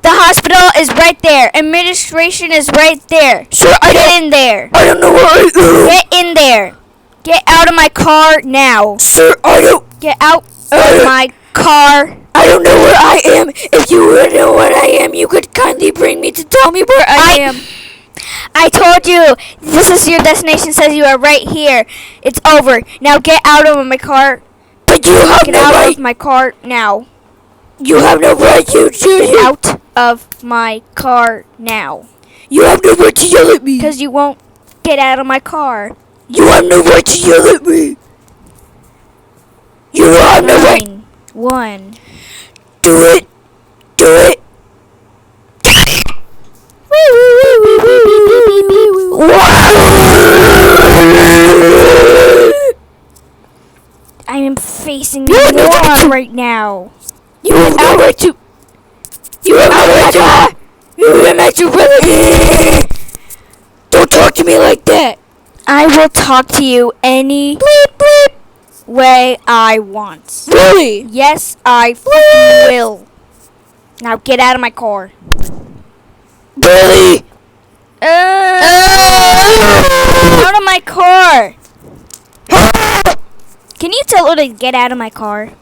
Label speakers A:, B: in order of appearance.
A: The hospital is right there. Administration is right there.
B: Sir,
A: Get in there.
B: I don't know where I am.
A: Get in there. Get out of my car now.
B: Sir, I don't.
A: Get out of my car.
B: I don't know where I am. If you would know where I am, you could kindly bring me to tell me where I am.
A: I told you. This is your destination. Says you are right here. It's over. Now get out of my car.
B: But you have
A: Get
B: no
A: out
B: right.
A: of my car now.
B: You have no right to shoot
A: Get
B: him.
A: out of my car now.
B: You have no right to yell at me.
A: Because you won't get out of my car.
B: You have no right to yell at me. You have no right.
A: 1.
B: Do it. Do it.
A: I am facing the moron right now.
B: You have no right to. You have no right to. You have no right to really. Don't talk to me like that.
A: I will talk to you any way I want.
B: Really?
A: Yes, I will. Now get out of my car.
B: Really?
A: Out of my car. Can you tell her to get out of my car?